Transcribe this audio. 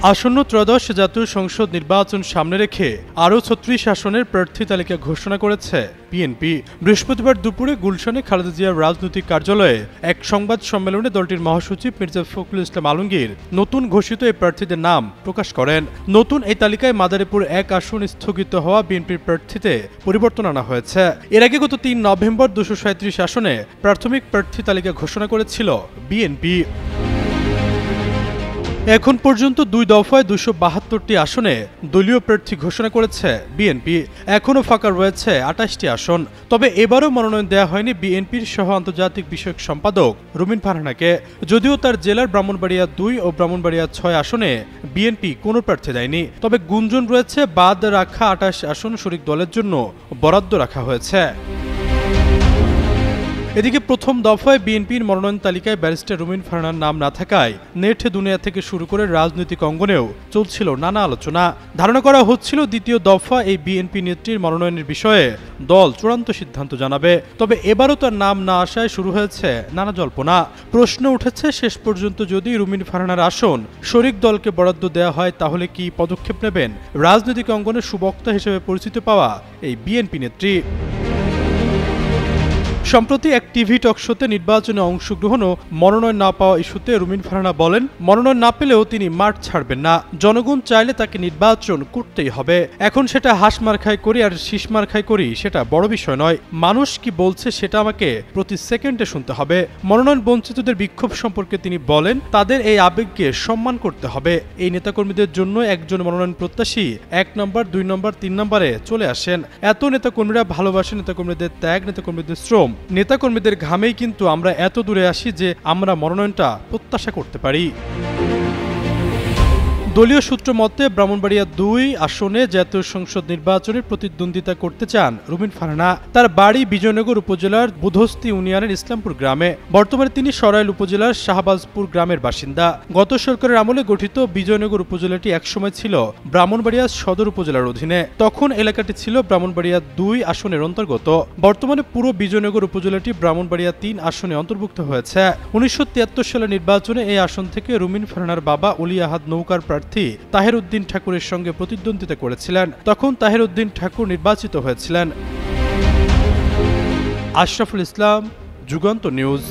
আসন্ন ত্রয়োদশ জাতীয় সংসদ নির্বাচন সামনে রেখে আরও ৩৬ আসনের প্রার্থী তালিকা ঘোষণা করেছে বিএনপি। বৃহস্পতিবার দুপুরে গুলশানে খালেদা জিয়ার রাজনৈতিক কার্যালয়ে এক সংবাদ সম্মেলনে দলটির মহাসচিব মির্জা ফখরুল ইসলাম আলমগীর নতুন ঘোষিত এই প্রার্থীদের নাম প্রকাশ করেন। নতুন এই তালিকায় মাদারীপুর ১ আসন স্থগিত হওয়া বিএনপির প্রার্থীতে পরিবর্তন আনা হয়েছে। এর আগে গত ৩ নভেম্বর ২৩৭ আসনে প্রাথমিক প্রার্থী তালিকা ঘোষণা করেছিল বিএনপি। এখন পর্যন্ত ২ দফায় ২৭২টি আসনে দলীয় প্রার্থী ঘোষণা করেছে বিএনপি। এখনও ফাঁকা রয়েছে ২৮টি আসন। তবে এবারও মনোনয়ন দেওয়া হয়নি বিএনপির সহ আন্তর্জাতিক বিষয়ক সম্পাদক রুমিন ফারহানাকে। যদিও তার জেলার ব্রাহ্মণবাড়িয়া ২ ও ব্রাহ্মণবাড়িয়া ৬ আসনে বিএনপি কোনো প্রার্থী দেয়নি। তবে গুঞ্জন রয়েছে বাদ রাখা ২৮ আসন শরিক দলের জন্য বরাদ্দ রাখা হয়েছে। এদিকে প্রথম দফায় বিএনপির মনোনয়ন তালিকায় ব্যারিস্টার রুমিন ফারহানার নাম না থাকায় নেট দুনিয়া থেকে শুরু করে রাজনৈতিক অঙ্গনেও চলছিল নানা আলোচনা। ধারণা করা হচ্ছিল দ্বিতীয় দফা এই বিএনপি নেত্রীর মনোনয়নের বিষয়ে দল চূড়ান্ত সিদ্ধান্ত জানাবে। তবে এবারও তার নাম না আসায় শুরু হয়েছে নানা জল্পনা। প্রশ্ন উঠেছে, শেষ পর্যন্ত যদি রুমিন ফারহানার আসন শরিক দলকে বরাদ্দ দেওয়া হয় তাহলে কি পদক্ষেপ নেবেন রাজনৈতিক অঙ্গনে সুবক্তা হিসেবে পরিচিত পাওয়া এই বিএনপি নেত্রী। সম্প্রতি এক টিভি টকশোতে নির্বাচনে অংশগ্রহণ ও মনোনয়ন না পাওয়া ইস্যুতে রুমিন ফারহানা বলেন, মনোনয়ন না পেলেও তিনি মাঠ ছাড়বেন না। জনগণ চাইলে তাকে নির্বাচন করতেই হবে। এখন সেটা হাঁস মার খাই করি আর শীষ মার খাই করি সেটা বড় বিষয় নয়। মানুষ কি বলছে সেটা আমাকে প্রতি সেকেন্ডে শুনতে হবে। মনোনয়ন বঞ্চিতদের বিক্ষোভ সম্পর্কে তিনি বলেন, তাদের এই আবেগকে সম্মান করতে হবে। এই নেতাকর্মীদের জন্য একজন মনোনয়ন প্রত্যাশী ১ নম্বর, ২ নম্বর, ৩ নম্বরে চলে আসেন। এত নেতাকর্মীরা ভালোবাসে নেতাকর্মীদের ত্যাগ, নেতাকর্মীদের শ্রম, নেতাকর্মীদের ঘামেই কিন্তু আমরা এত দূরে আসি যে আমরা মনোনয়নটা প্রত্যাশা করতে পারি। দলীয় সূত্র মতে ব্রাহ্মণবাড়িয়া ২ আসনে জাতীয় সংসদ নির্বাচনে প্রতিদ্বন্দ্বিতা করতে চান রুমিন ফারহানা। তার বাড়ি বিজয়নগর উপজেলার বুধস্তি ইউনিয়নের ইসলামপুর গ্রামে। বর্তমানে তিনি সরাইল উপজেলার শাহবাজপুর গ্রামের বাসিন্দা। গত সরকারের আমলে গঠিত বিজয়নগর উপজেলাটি একসময় ছিল ব্রাহ্মণবাড়িয়া সদর উপজেলার অধীনে। তখন এলাকাটি ছিল ব্রাহ্মণবাড়িয়া ২ আসনের অন্তর্গত। বর্তমানে পুরো বিজয়নগর উপজেলাটি ব্রাহ্মণবাড়িয়া ৩ আসনে অন্তর্ভুক্ত হয়েছে। ১৯৭৩ সালের নির্বাচনে এই আসন থেকে রুমিন ফারহানার বাবা অলি আহাদ নৌকার প্রার্থী তাহের উদ্দিন ঠাকুরের সঙ্গে প্রতিদ্বন্দ্বিতা করেছিলেন। তখন তাহের উদ্দিন ঠাকুর নির্বাচিত হয়েছিলেন। আশরাফুল ইসলাম, যুগান্ত নিউজ।